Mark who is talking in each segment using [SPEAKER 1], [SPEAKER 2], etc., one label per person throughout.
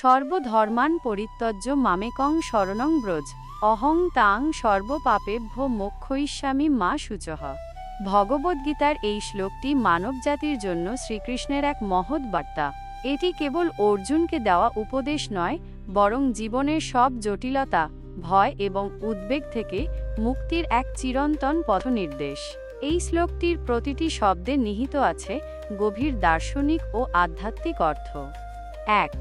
[SPEAKER 1] সর্বধর্মান পরিত্যজ্য মামেকং শরণং ব্রজ অহং তাং সর্বপাপেভ্য মোক্ষয়িষ্যামি মা শুচঃ। ভগবদ্গীতার এই শ্লোকটি মানবজাতির জন্য শ্রীকৃষ্ণের এক মহৎ বার্তা। এটি কেবল অর্জুনকে দেওয়া উপদেশ নয়, বরং জীবনের সব জটিলতা, ভয় এবং উদ্বেগ থেকে মুক্তির এক চিরন্তন পথনির্দেশ। এই শ্লোকটির প্রতিটি শব্দে নিহিত আছে গভীর দার্শনিক ও আধ্যাত্মিক অর্থ। ১.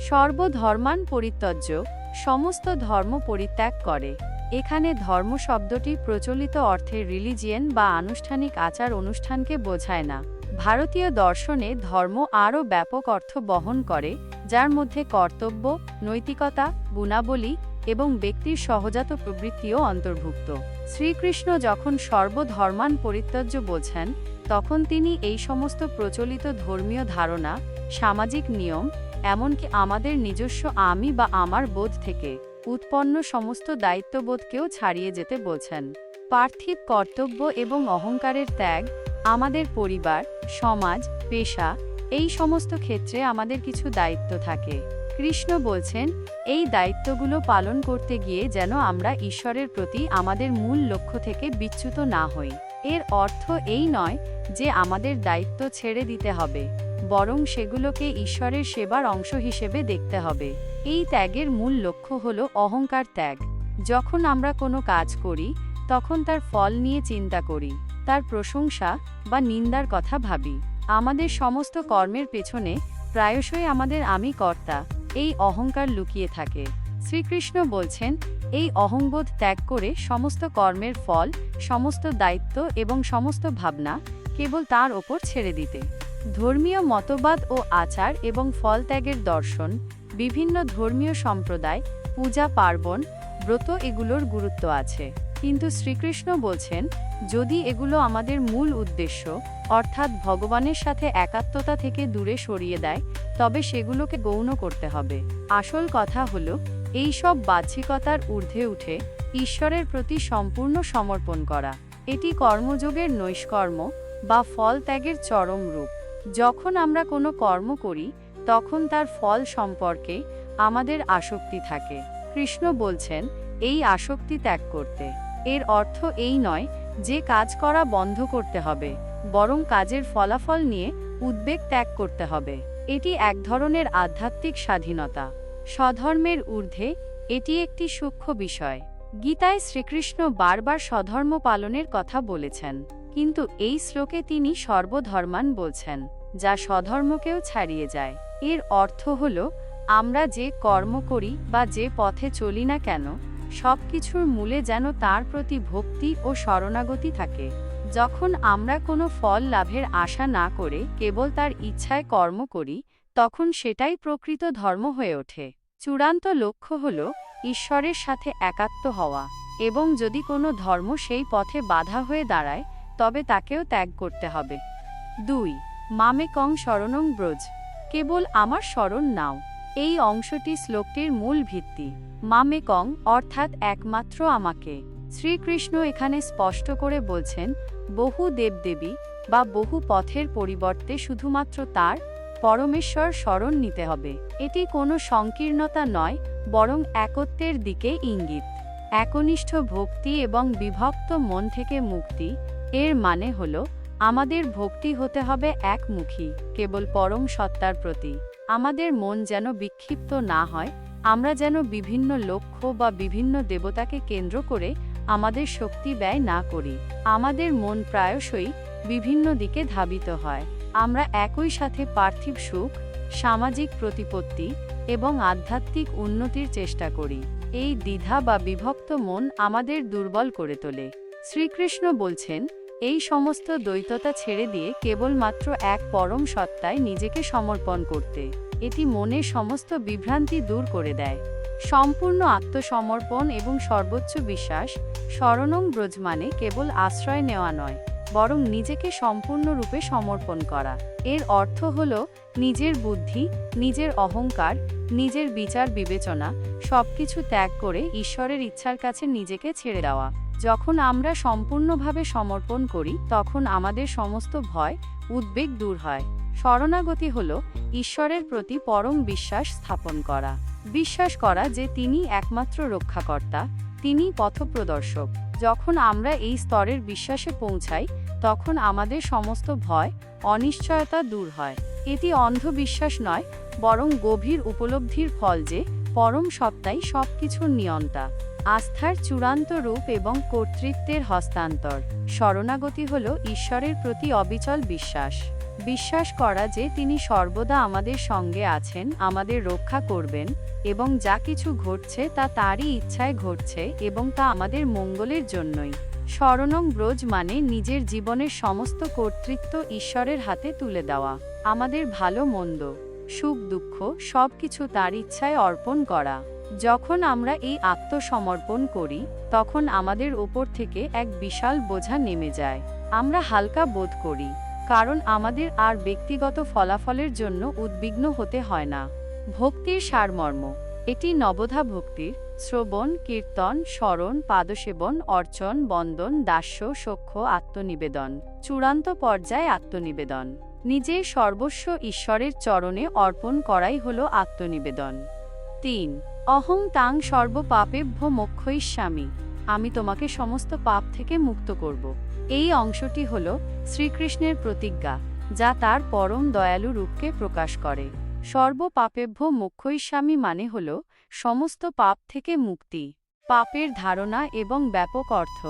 [SPEAKER 1] সর্বধর্মান পরিত্যজ্য, সমস্ত ধর্ম পরিত্যাগ করে। এখানে ধর্ম শব্দটি প্রচলিত অর্থে রিলিজিয়ন বা আনুষ্ঠানিক আচার অনুষ্ঠানকে বোঝায় না। ভারতীয় দর্শনে ধর্ম আরও ব্যাপক অর্থ বহন করে, যার মধ্যে কর্তব্য, নৈতিকতা, গুণাবলী এবং ব্যক্তির সহজাত প্রবৃত্তিও অন্তর্ভুক্ত। শ্রীকৃষ্ণ যখন সর্বধর্মান পরিত্যজ্য বোঝেন, তখন তিনি এই সমস্ত প্রচলিত ধর্মীয় ধারণা, সামাজিক নিয়ম, এমনকি আমাদের নিজস্ব আমি বা আমার বোধ থেকে উৎপন্ন সমস্ত দায়িত্ববোধকেও ছাড়িয়ে যেতে বলছেন। পার্থিব কর্তব্য এবং অহংকারের ত্যাগ, আমাদের পরিবার, সমাজ, পেশা, এই সমস্ত ক্ষেত্রে আমাদের কিছু দায়িত্ব থাকে। কৃষ্ণ বলছেন, এই দায়িত্বগুলো পালন করতে গিয়ে যেন আমরা ঈশ্বরের প্রতি আমাদের মূল লক্ষ্য থেকে বিচ্যুত না হই। এর অর্থ এই নয় যে আমাদের দায়িত্ব ছেড়ে দিতে হবে, বরং সেগুলোকে ঈশ্বরের সেবার অংশ হিসেবে দেখতে হবে। এই ত্যাগের মূল লক্ষ্য হল অহংকার ত্যাগ। যখন আমরা কোনো কাজ করি, তখন তার ফল নিয়ে চিন্তা করি, তার প্রশংসা বা নিন্দার কথা ভাবি। আমাদের সমস্ত কর্মের পেছনে প্রায়শই আমাদের আমি কর্তা, এই অহংকার লুকিয়ে থাকে। শ্রীকৃষ্ণ বলছেন, এই অহংবোধ ত্যাগ করে সমস্ত কর্মের ফল, সমস্ত দায়িত্ব এবং সমস্ত ভাবনা কেবল তার ওপর ছেড়ে দিতে। ধর্মীয় মতবাদ ও আচার এবং ফল ত্যাগের দর্শন, বিভিন্ন ধর্মীয় সম্প্রদায়, পূজা পার্বণ, ব্রত, এগুলোর গুরুত্ব আছে। কিন্তু শ্রীকৃষ্ণ বলছেন, যদি এগুলো আমাদের মূল উদ্দেশ্য, অর্থাৎ ভগবানের সাথে একাত্মতা থেকে দূরে সরিয়ে দেয়, তবে সেগুলোকে গৌণ করতে হবে। আসল কথা হলো, এই সব বাহ্যিকতার ঊর্ধ্বে উঠে ঈশ্বরের প্রতি সম্পূর্ণ সমর্পণ করা। এটি কর্মযোগের নৈষ্কর্ম বা ফল ত্যাগের চরম রূপ। যখন আমরা কোনো কর্ম করি, তখন তার ফল সম্পর্কে আমাদের আসক্তি থাকে। কৃষ্ণ বলছেন, এই আসক্তি ত্যাগ করতে। এর অর্থ এই নয় যে কাজ করা বন্ধ করতে হবে, বরং কাজের ফলাফল নিয়ে উদ্বেগ ত্যাগ করতে হবে। এটি এক ধরনের আধ্যাত্মিক স্বাধীনতা। স্বধর্মের ঊর্ধ্বে এটি একটি সূক্ষ্ম বিষয়। গীতায় শ্রীকৃষ্ণ বারবার স্বধর্ম পালনের কথা বলেছেন, কিন্তু এই শ্লোকে তিনি সর্বধর্মান বলছেন, যা স্বধর্মকেও ছাড়িয়ে যায়। এর অর্থ হল, আমরা যে কর্ম করি বা যে পথে চলি না কেন, সব কিছুর মূলে যেন তার প্রতি ভক্তি ও শরণাগতি থাকে। যখন আমরা কোনো ফল লাভের আশা না করে কেবল তার ইচ্ছায় কর্ম করি, তখন সেটাই প্রকৃত ধর্ম হয়ে ওঠে। চূড়ান্ত লক্ষ্য হল ঈশ্বরের সাথে একাত্ম হওয়া, এবং যদি কোনো ধর্ম সেই পথে বাধা হয়ে দাঁড়ায়, তবে তাকেও ত্যাগ করতে হবে। ২. মামেকং শরণং ব্রজ, কেবল আমার শরণ নাও। এই অংশটি শ্লোকটির মূল ভিত্তি। মামেকং অর্থাৎ একমাত্র আমাকে। শ্রীকৃষ্ণ এখানে স্পষ্ট করে বলছেন, বহু দেবদেবী বা বহু পথের পরিবর্তে শুধুমাত্র তার, পরমেশ্বর শরণ নিতে হবে। এটি কোনো সংকীর্ণতা নয়, বরং একত্বের দিকে ইঙ্গিত। একনিষ্ঠ ভক্তি এবং বিভক্ত মন থেকে মুক্তি। এর মানে হল, আমাদের ভক্তি হতে হবে একমুখী, কেবল পরম সত্তার প্রতি। আমাদের মন যেন বিক্ষিপ্ত না হয়, আমরা যেন বিভিন্ন লক্ষ্য বা বিভিন্ন দেবতাকে কেন্দ্র করে আমাদের শক্তি ব্যয় না করি। আমাদের মন প্রায়শই বিভিন্ন দিকে ধাবিত হয়। আমরা একই সাথে পার্থিব সুখ, সামাজিক প্রতিপত্তি এবং আধ্যাত্মিক উন্নতির চেষ্টা করি। এই দ্বিধা বা বিভক্ত মন আমাদের দুর্বল করে তোলে। শ্রীকৃষ্ণ বলছেন, এই সমস্ত দ্বৈততা ছেড়ে দিয়ে কেবলমাত্র এক পরম সত্তায় নিজেকে সমর্পণ করতে। এটি মনের সমস্ত বিভ্রান্তি দূর করে দেয়। সম্পূর্ণ আত্মসমর্পণ এবং সর্বোচ্চ বিশ্বাস। শরণং ব্রজ মানে কেবল আশ্রয় নেওয়া নয়, বরং নিজেকে সম্পূর্ণরূপে সমর্পণ করা। এর অর্থ হল, নিজের বুদ্ধি, নিজের অহংকার, নিজের বিচার বিবেচনা সবকিছু ত্যাগ করে ঈশ্বরের ইচ্ছার কাছে নিজেকে ছেড়ে দেওয়া। যখন আমরা সম্পূর্ণভাবে সমর্পণ করি, তখন আমাদের সমস্ত ভয়, উদ্বেগ দূর হয়। শরণাগতি হল ঈশ্বরের প্রতি পরম বিশ্বাস স্থাপন করা। বিশ্বাস করা যে তিনি একমাত্র রক্ষাকর্তা, তিনি পথপ্রদর্শক। যখন আমরা এই স্তরের বিশ্বাসে পৌঁছাই, তখন আমাদের সমস্ত ভয়, অনিশ্চয়তা দূর হয়। এটি অন্ধবিশ্বাস নয়, বরং গভীর উপলব্ধির ফল যে পরম সত্তাই সবকিছুর নিয়ন্তা। আস্থার চূড়ান্ত রূপ এবং কর্তৃত্বের হস্তান্তর। শরণাগতি হল ঈশ্বরের প্রতি অবিচল বিশ্বাস। বিশ্বাস করা যে তিনি সর্বদা আমাদের সঙ্গে আছেন, আমাদের রক্ষা করবেন, এবং যা কিছু ঘটছে তা তারই ইচ্ছায় ঘটছে এবং তা আমাদের মঙ্গলের জন্যই। শরণং ব্রজ মানে নিজের জীবনের সমস্ত কর্তৃত্ব ঈশ্বরের হাতে তুলে দেওয়া। আমাদের ভালো মন্দ, সুখ দুঃখ সবকিছু তার ইচ্ছায় অর্পণ করা। যখন আমরা এই আত্মসমর্পণ করি, তখন আমাদের ওপর থেকে এক বিশাল বোঝা নেমে যায়। আমরা হালকা বোধ করি, কারণ আমাদের আর ব্যক্তিগত ফলাফলের জন্য উদ্বিগ্ন হতে হয় না। ভক্তির সারমর্ম। এটি নবধা ভক্তির শ্রবণ, কীর্তন, স্মরণ, পাদসেবন, অর্চন, বন্দন, দাস্য, সখ্য, আত্মনিবেদন। চূড়ান্ত পর্যায়ে আত্মনিবেদন। নিজের সর্বস্ব ঈশ্বরের চরণে অর্পণ করাই হল আত্মনিবেদন। ৩. অহং তাং সর্ব পাপেভ্যো মোক্ষয়িষ্যামি। আমি তোমাকে সমস্ত পাপ থেকে মুক্ত করব। এই অংশটি হল শ্রীকৃষ্ণের প্রতিজ্ঞা, যা তার পরম দয়ালু রূপকে প্রকাশ করে। সর্ব পাপেভ্যো মোক্ষয়িষ্যামি মানে হল সমস্ত পাপ থেকে মুক্তি। পাপের ধারণা এবং ব্যাপক অর্থ।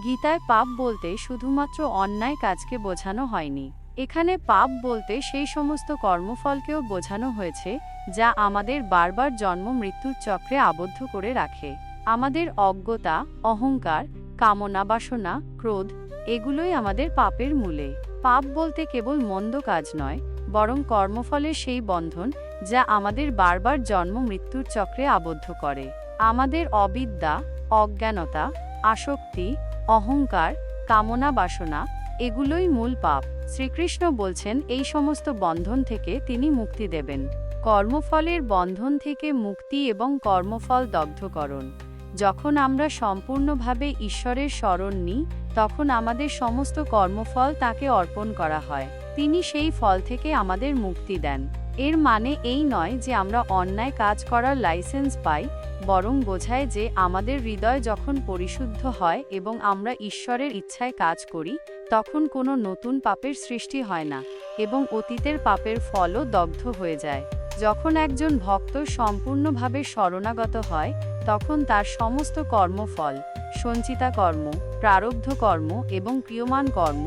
[SPEAKER 1] গীতায় পাপ বলতে শুধুমাত্র অন্যায় কাজকে বোঝানো হয়নি। এখানে পাপ বলতে সেই সমস্ত কর্মফলকেও বোঝানো হয়েছে যা আমাদের বারবার জন্ম মৃত্যুর চক্রে আবদ্ধ করে রাখে। আমাদের অজ্ঞতা, অহংকার, কামনা, বাসনা, ক্রোধ এগুলোই আমাদের পাপের মূলে। পাপ বলতে কেবল মন্দ কাজ নয়, বরং কর্মফলের সেই বন্ধন যা আমাদের বারবার জন্ম মৃত্যুর চক্রে আবদ্ধ করে। আমাদের অবিদ্যা, অজ্ঞানতা, আসক্তি, অহংকার, কামনা, বাসনা এগুলোই মূল পাপ। শ্রীকৃষ্ণ বলছেন এই সমস্ত বন্ধন থেকে তিনি মুক্তি দেবেন। কর্মফলের বন্ধন থেকে মুক্তি এবং কর্মফল দগ্ধকরণ। যখন আমরা সম্পূর্ণভাবে ঈশ্বরের শরণ নিই, তখন আমাদের সমস্ত কর্মফল তাকে অর্পণ করা হয়। তিনি সেই ফল থেকে আমাদের মুক্তি দেন। এর মানে এই নয় যে আমরা অন্যায় কাজ করার লাইসেন্স পাই, বরং বোঝায় যে আমাদের হৃদয় যখন পরিশুদ্ধ হয় এবং আমরা ঈশ্বরের ইচ্ছায় কাজ করি, তখন কোনো নতুন পাপের সৃষ্টি হয় না এবং অতীতের পাপের ফলও দগ্ধ হয়ে যায়। যখন একজন ভক্ত সম্পূর্ণভাবে শরণাগত হয়, তখন তার সমস্ত কর্মফল, সঞ্চিতা কর্ম, প্রারব্ধ কর্ম এবং ক্রিয়মান কর্ম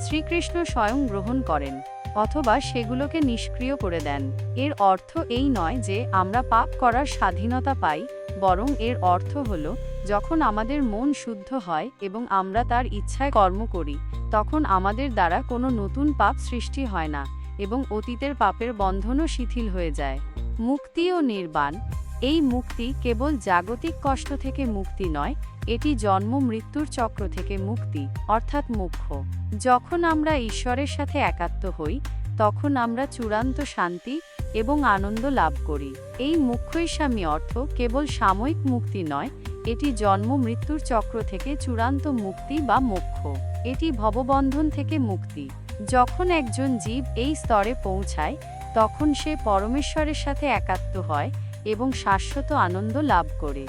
[SPEAKER 1] শ্রীকৃষ্ণ স্বয়ং গ্রহণ করেন, অথবা সেগুলোকে নিষ্ক্রিয় করে দেন। এর অর্থ এই নয় যে আমরা পাপ করার স্বাধীনতা পাই, বরং এর অর্থ হল যখন আমাদের মন শুদ্ধ হয় এবং আমরা তার ইচ্ছায় কর্ম করি, তখন আমাদের দ্বারা কোনো নতুন পাপ সৃষ্টি হয় না এবং অতীতের পাপের বন্ধনও শিথিল হয়ে যায়। মুক্তি ও নির্বাণ। এই মুক্তি কেবল জাগতিক কষ্ট থেকে মুক্তি নয়, এটি জন্ম মৃত্যুর চক্র থেকে মুক্তি, অর্থাৎ মোক্ষ। যখন আমরা ঈশ্বরের সাথে একাত্ম হই, তখন আমরা চূড়ান্ত শান্তি এবং আনন্দ লাভ করি। এই মোক্ষয়িষ্যামি অর্থ কেবল সাময়িক মুক্তি নয়, এটি জন্ম মৃত্যুর চক্র থেকে চূড়ান্ত মুক্তি বা মোক্ষ। এটি ভববন্ধন থেকে মুক্তি। যখন একজন জীব এই স্তরে পৌঁছায়, তখন সে পরমেশ্বরের সাথে একাত্ম হয় এবং শাশ্বত আনন্দ লাভ করে।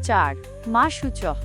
[SPEAKER 1] ৪. মা শুচঃ।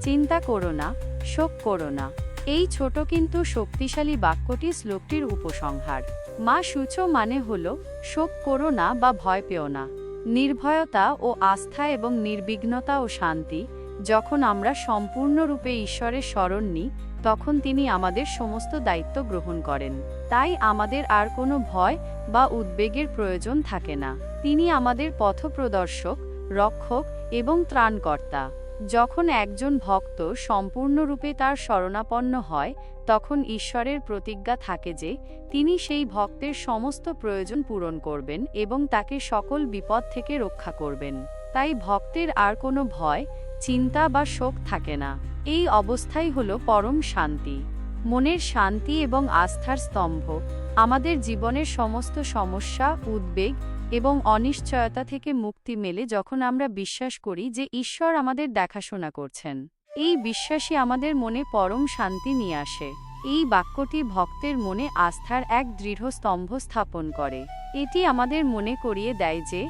[SPEAKER 1] চিন্তা করো না, শোক করো না। এই ছোট কিন্তু শক্তিশালী বাক্যটি শ্লোকটির উপসংহার। মা শুচ মানে হল শোক করো না বা ভয় পেও না। নির্ভয়তা ও আস্থা এবং নির্বিঘ্নতা ও শান্তি। যখন আমরা সম্পূর্ণরূপে ঈশ্বরের শরণ নিই, তখন তিনি আমাদের সমস্ত দায়িত্ব গ্রহণ করেন। তাই আমাদের আর কোনো ভয় বা উদ্বেগের প্রয়োজন থাকে না। তিনি আমাদের পথপ্রদর্শক, রক্ষক এবং ত্রাণকর্তা। যখন একজন ভক্ত সম্পূর্ণরূপে তার শরণাপন্ন হয়, তখন ঈশ্বরের প্রতিজ্ঞা থাকে যে তিনি সেই ভক্তের সমস্ত প্রয়োজন পূরণ করবেন এবং তাকে সকল বিপদ থেকে রক্ষা করবেন। তাই ভক্তের আর কোনো ভয়, চিন্তা বা শোক থাকে না। এই অবস্থাই হল পরম শান্তি। মনের শান্তি এবং আস্থার স্তম্ভ। আমাদের জীবনের সমস্ত সমস্যা, উদ্বেগ এবং অনিশ্চয়তা থেকে মুক্তি মেলে যখন আমরা বিশ্বাস করি যে ঈশ্বর আমাদের দেখাশোনা করছেন। এই বিশ্বাসই আমাদের মনে পরম শান্তি নিয়ে আসে। এই বাক্যটি ভক্তের মনে আস্থার এক দৃঢ় স্তম্ভ স্থাপন করে। এটি আমাদের মনে করিয়ে দেয় যে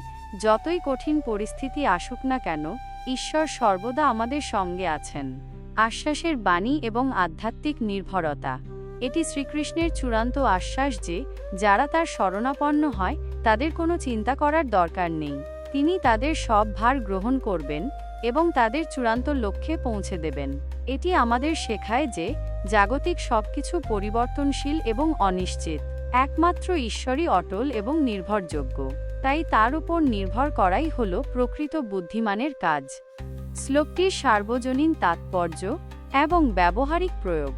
[SPEAKER 1] যতই কঠিন পরিস্থিতি আসুক না কেন, ঈশ্বর সর্বদা আমাদের সঙ্গে আছেন। আশ্বাসের বাণী এবং আধ্যাত্মিক নির্ভরতা। এটি শ্রীকৃষ্ণের চূড়ান্ত আশ্বাস যে যারা তার শরণাপন্ন হয় তাদের কোনো চিন্তা করার দরকার নেই। তিনি তাদের সব ভার গ্রহণ করবেন এবং তাদের চূড়ান্ত লক্ষ্যে পৌঁছে দেবেন। এটি আমাদের শেখায় যে জাগতিক সবকিছু পরিবর্তনশীল এবং অনিশ্চিত। একমাত্র ঈশ্বরই অটল এবং নির্ভরযোগ্য। তাই তার উপর নির্ভর করাই হল প্রকৃত বুদ্ধিমানের কাজ। শ্লোকটির সার্বজনীন তাৎপর্য এবং ব্যবহারিক প্রয়োগ।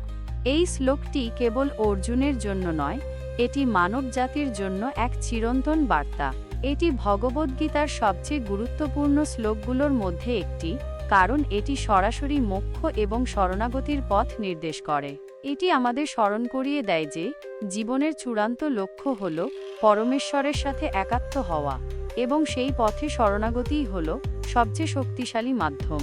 [SPEAKER 1] এই শ্লোকটি কেবল অর্জুনের জন্য নয়, এটি মানবজাতির জন্য এক চিরন্তন বার্তা। এটি ভগবদ্গীতার সবচেয়ে গুরুত্বপূর্ণ শ্লোকগুলোর মধ্যে একটি, কারণ এটি সরাসরি মোক্ষ এবং শরণাগতির পথ নির্দেশ করে। এটি আমাদের স্মরণ করিয়ে দেয় যে জীবনের চূড়ান্ত লক্ষ্য হল পরমেশ্বরের সাথে একাত্ম হওয়া, এবং সেই পথে শরণাগতিই হল সবচেয়ে শক্তিশালী মাধ্যম।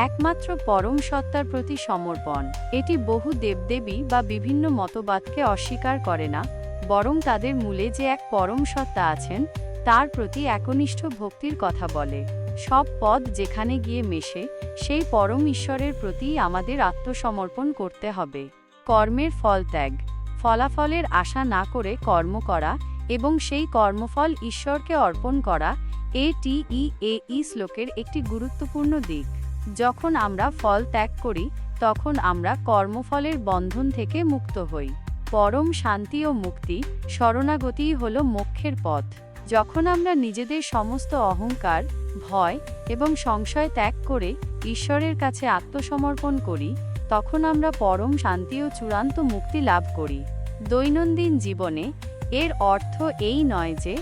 [SPEAKER 1] একমাত্র পরম সত্তার প্রতি সমর্পণ। এটি বহু দেবদেবী বা বিভিন্ন মতবাদকে অস্বীকার করে না, বরং তাদের মূলে যে এক পরম সত্তা আছেন তার প্রতি একনিষ্ঠ ভক্তির কথা বলে। সব পদ যেখানে গিয়ে মেশে, সেই পরম ঈশ্বরের প্রতি আমাদের আত্মসমর্পণ করতে হবে। কর্মের ফল ত্যাগ। ফলাফলের আশা না করে কর্ম করা এবং সেই কর্মফল ঈশ্বরকে অর্পণ করা এই শ্লোকের একটি গুরুত্বপূর্ণ দিক। যখন আমরা ফল ত্যাগ করি তখন আমরা কর্মফলের বন্ধন থেকে মুক্ত হই। পরম শান্তি ও মুক্তি, শরণাগতিই হল মোক্ষের পথ। যখন আমরা নিজেদের সমস্ত অহংকার, ভয় এবং সংশয় ত্যাগ করে ঈশ্বরের কাছে আত্মসমর্পণ করি, তখন আমরা পরম শান্তি ও চূড়ান্ত মুক্তি লাভ করি। দৈনন্দিন জীবনে এর অর্থ এই নয় যে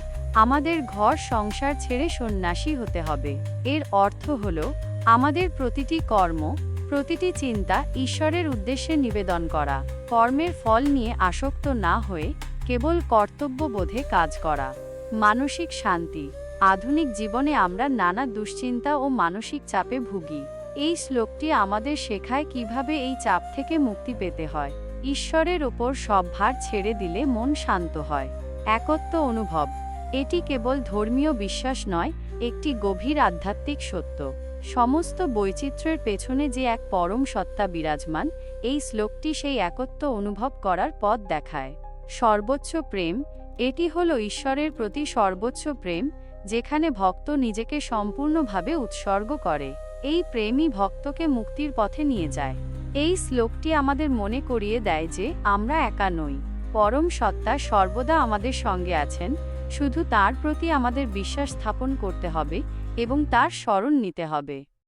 [SPEAKER 1] আমাদের ঘর সংসার ছেড়ে সন্ন্যাসী হতে হবে। এর অর্থ হল আমাদের প্রতিটি কর্ম, প্রতিটি চিন্তা ঈশ্বরের উদ্দেশ্যে নিবেদন করা। কর্মের ফল নিয়ে আসক্ত না হয়ে কেবল কর্তব্যবোধে কাজ করা। মানসিক শান্তি। আধুনিক জীবনে আমরা নানা দুশ্চিন্তা ও মানসিক চাপে ভুগি। এই শ্লোকটি আমাদের শেখায় কিভাবে এই চাপ থেকে মুক্তি পেতে হয়। ঈশ্বরের ওপর সব ভার ছেড়ে দিলে মন শান্ত হয়। একত্ব অনুভব। এটি কেবল ধর্মীয় বিশ্বাস নয়, একটি গভীর আধ্যাত্মিক সত্য। সমস্ত বৈচিত্র্যের পেছনে যে এক পরম সত্তা বিরাজমান, এই শ্লোকটি সেই একত্ব অনুভব করার পথ দেখায়। সর্বোচ্চ প্রেম। এটি হলো ঈশ্বরের প্রতি সর্বোচ্চ প্রেম, যেখানে ভক্ত নিজেকে সম্পূর্ণভাবে উৎসর্গ করে। এই প্রেমই ভক্তকে মুক্তির পথে নিয়ে যায়। এই শ্লোকটি আমাদের মনে করিয়ে দেয় যে আমরা একা নই। পরম সত্তা সর্বদা আমাদের সঙ্গে আছেন, শুধু তার প্রতি আমাদের বিশ্বাস স্থাপন করতে হবে এবং তার শরণ নিতে হবে।